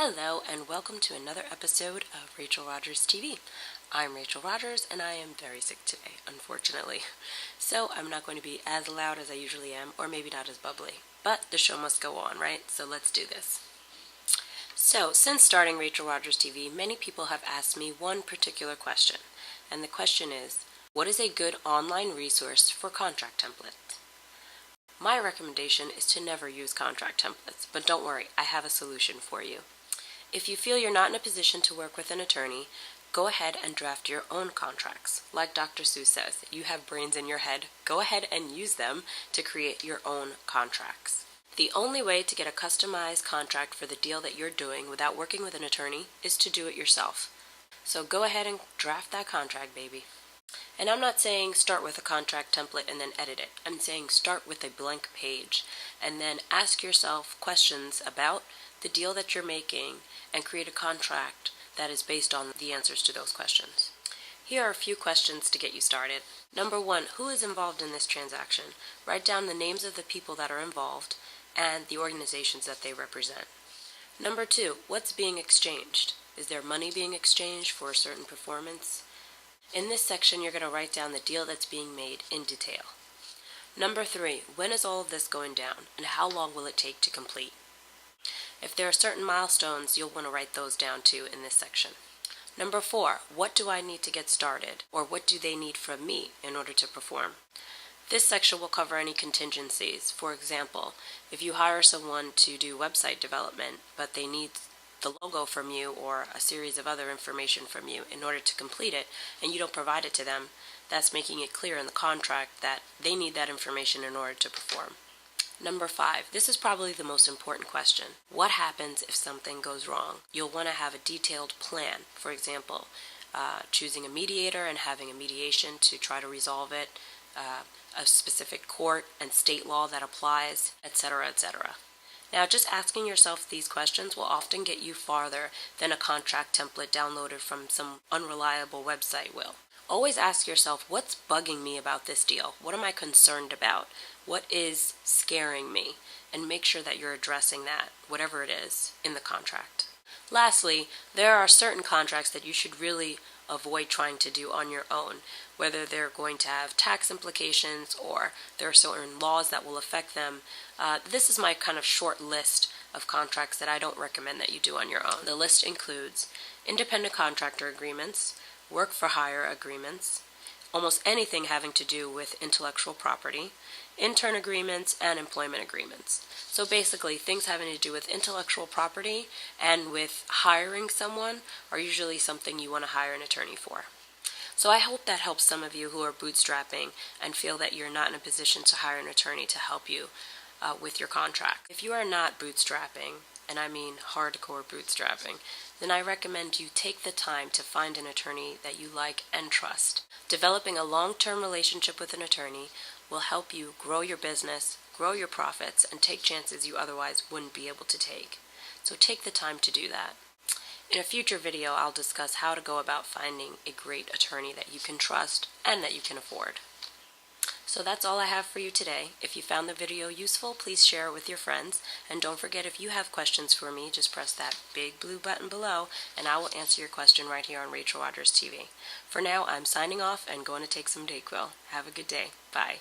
Hello and welcome to another episode of Rachel Rodgers TV. I'm Rachel Rodgers and I am very sick today, unfortunately. So I'm not going to be as loud as I usually am, or maybe not as bubbly. But the show must go on, right? So let's do this. So since starting Rachel Rodgers TV, many people have asked me one particular question. And the question is, what is a good online resource for contract templates? My recommendation is to never use contract templates, but don't worry, I have a solution for you. If you feel you're not in a position to work with an attorney, go ahead and draft your own contracts. Like Dr. Seuss says, you have brains in your head. Go ahead and use them to create your own contracts. The only way to get a customized contract for the deal that you're doing without working with an attorney is to do it yourself. So go ahead and draft that contract, baby. And I'm not saying start with a contract template and then edit it. I'm saying start with a blank page and then ask yourself questions about the deal that you're making and create a contract that is based on the answers to those questions. Here are a few questions to get you started. Number 1, who is involved in this transaction? Write down the names of the people that are involved and the organizations that they represent. Number 2, what's being exchanged? Is there money being exchanged for a certain performance? In this section, you're going to write down the deal that's being made in detail. Number 3, when is all of this going down and how long will it take to complete? If there are certain milestones, you'll want to write those down too in this section. Number 4, what do I need to get started, or what do they need from me in order to perform? This section will cover any contingencies. For example, if you hire someone to do website development, but they need the logo from you or a series of other information from you in order to complete it, and you don't provide it to them, that's making it clear in the contract that they need that information in order to perform. Number 5, this is probably the most important question. What happens if something goes wrong? You'll want to have a detailed plan. For example, choosing a mediator and having a mediation to try to resolve it, a specific court and state law that applies, etc., etc. Now, just asking yourself these questions will often get you farther than a contract template downloaded from some unreliable website will. Always ask yourself, what's bugging me about this deal? What am I concerned about? What is scaring me? And make sure that you're addressing that, whatever it is, in the contract. Lastly, there are certain contracts that you should really avoid trying to do on your own, whether they're going to have tax implications or there are certain laws that will affect them. This is my kind of short list of contracts that I don't recommend that you do on your own. The list includes independent contractor agreements, work for hire agreements, almost anything having to do with intellectual property, intern agreements, and employment agreements. So basically, things having to do with intellectual property and with hiring someone are usually something you want to hire an attorney for. So I hope that helps some of you who are bootstrapping and feel that you're not in a position to hire an attorney to help you with your contract. If you are not bootstrapping, and I mean hardcore bootstrapping, then I recommend you take the time to find an attorney that you like and trust. Developing a long-term relationship with an attorney will help you grow your business, grow your profits, and take chances you otherwise wouldn't be able to take. So take the time to do that. In a future video, I'll discuss how to go about finding a great attorney that you can trust and that you can afford. So that's all I have for you today. If you found the video useful, please share it with your friends. And don't forget, if you have questions for me, just press that big blue button below and I will answer your question right here on Rachel Rodgers TV. For now, I'm signing off and going to take some Dayquil. Have a good day. Bye.